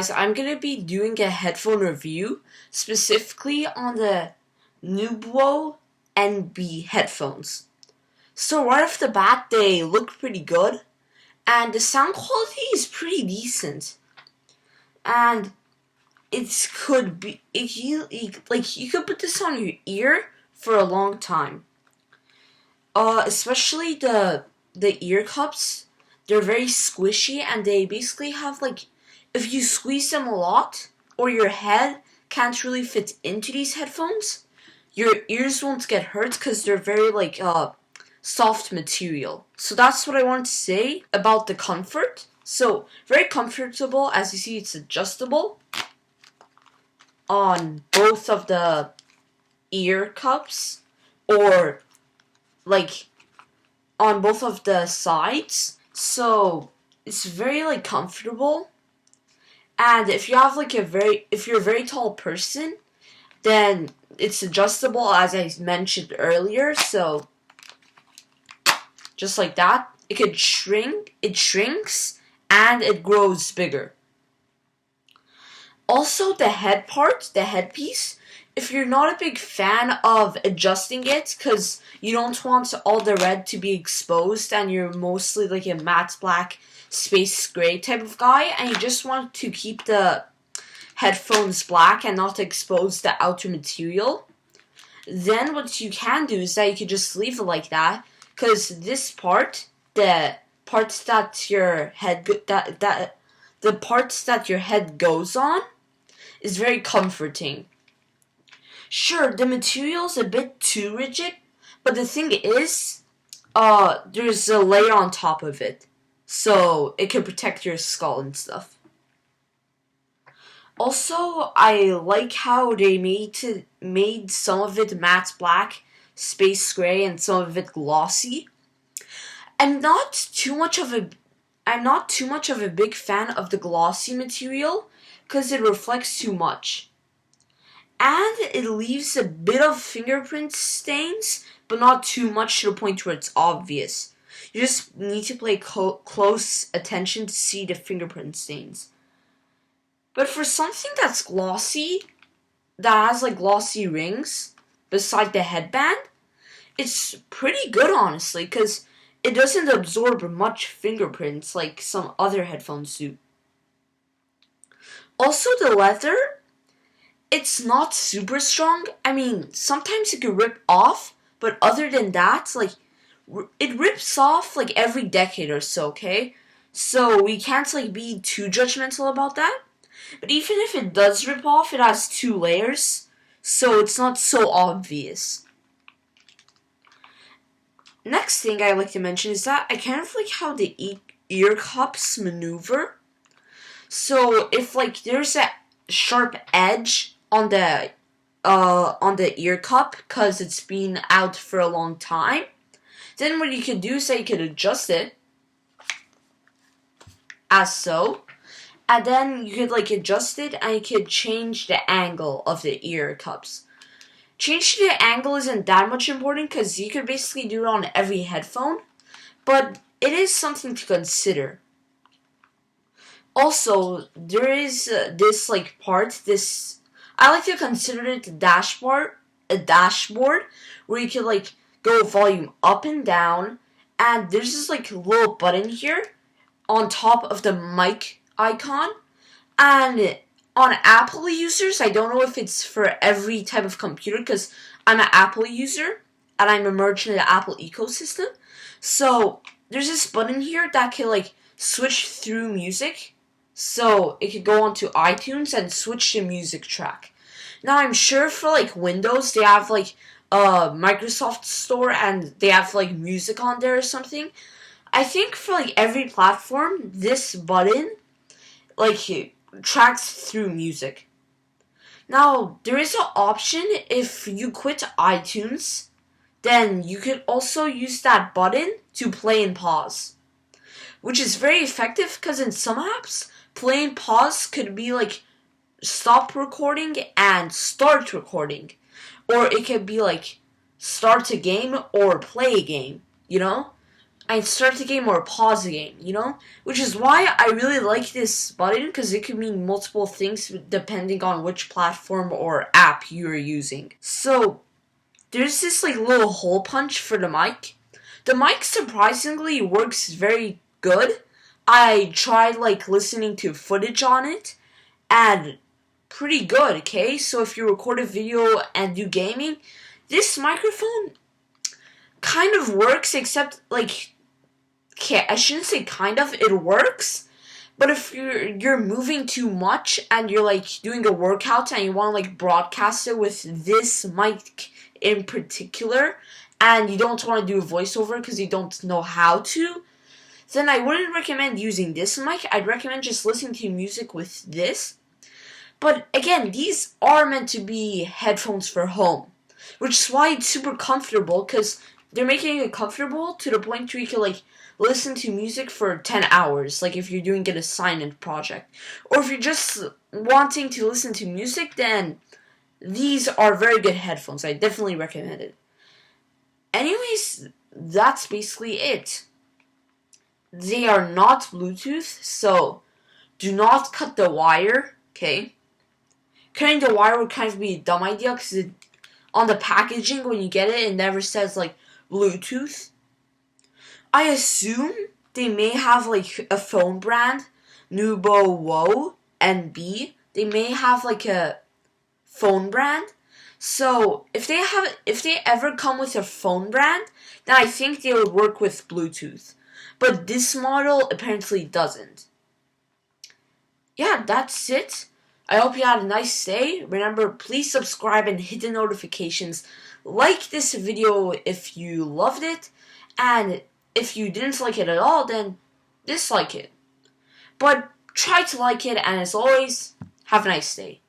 I'm going to be doing a headphone review specifically on the Nubwo NB headphones. So right off the bat, they look pretty good, and the sound quality is pretty decent. And you could put this on your ear for a long time. Especially the ear cups, they're very squishy, and they basically have if you squeeze them a lot, or your head can't really fit into these headphones, your ears won't get hurt because they're very soft material. So that's what I want to say about the comfort. So very comfortable. As you see, it's adjustable on both of the ear cups, or on both of the sides. So it's very comfortable. And if you have if you're a very tall person, then it's adjustable, as I mentioned earlier. So just like that, it shrinks, and it grows bigger. Also, the headpiece, if you're not a big fan of adjusting it because you don't want all the red to be exposed and you're mostly a matte black, space gray type of guy, and you just want to keep the headphones black and not expose the outer material, then what you can do is that you could just leave it like that, because this part, the parts that your head goes on, is very comforting. Sure, the material's a bit too rigid, but the thing is, there's a layer on top of it, so it can protect your skull and stuff. Also, I like how they made some of it matte black, space gray, and some of it glossy. I'm not too much of a big fan of the glossy material because it reflects too much. And it leaves a bit of fingerprint stains, but not too much to the point where it's obvious. You just need to pay close attention to see the fingerprint stains. But for something that's glossy, that has glossy rings beside the headband, it's pretty good, honestly, because it doesn't absorb much fingerprints like some other headphones do. Also, the leather, it's not super strong. I mean, sometimes it could rip off, but other than that, it rips off every decade or so, okay? So we can't be too judgmental about that. But even if it does rip off, it has 2 layers, so it's not so obvious. Next thing I like to mention is that I kind of like how the ear cups maneuver. So if there's a sharp edge on the ear cup because it's been out for a long time, then what you can do is that you can adjust it as so, and then you could adjust it, and you could change the angle of the ear cups. Changing the angle isn't that much important because you could basically do it on every headphone, but it is something to consider. Also, there is this part, I like to consider it a dashboard where you can go volume up and down, and there's this little button here on top of the mic icon, and on Apple users, I don't know if it's for every type of computer because I'm an Apple user and I'm immersed in the Apple ecosystem. So there's this button here that can switch through music, so it could go onto iTunes and switch the music track. Now I'm sure for Windows they have Microsoft Store and they have music on there or something. I think for every platform, this button tracks through music. Now, there is an option if you quit iTunes, then you could also use that button to play and pause, which is very effective because in some apps, play and pause could be stop recording and start recording, or it could be start a game or play a game, and start the game or pause the game, Which is why I really like this button, because it could mean multiple things depending on which platform or app you're using. So, there's this little hole punch for the mic. The mic surprisingly works very good. I tried listening to footage on it, and pretty good, okay? So if you record a video and do gaming, this microphone kind of works, except okay, I shouldn't say kind of, it works. But if you're moving too much and you're doing a workout and you want to broadcast it with this mic in particular, and you don't want to do a voiceover because you don't know how to, then I wouldn't recommend using this mic. I'd recommend just listening to music with this. But again, these are meant to be headphones for home, which is why it's super comfortable, because they're making it comfortable to the point where you can listen to music for 10 hours, if you're doing an assignment project. Or if you're just wanting to listen to music, then these are very good headphones. I definitely recommend it. Anyways, that's basically it. They are not Bluetooth, so do not cut the wire, okay? Cutting the wire would kind of be a dumb idea, because on the packaging, when you get it, it never says, Bluetooth. I assume they may have, a phone brand, Nubwo, NB. They may have, a phone brand. So, if they ever come with a phone brand, then I think they would work with Bluetooth. But this model apparently doesn't. Yeah, that's it. I hope you had a nice day. Remember, please subscribe and hit the notifications. Like this video if you loved it. And if you didn't like it at all, then dislike it. But try to like it, and as always, have a nice day.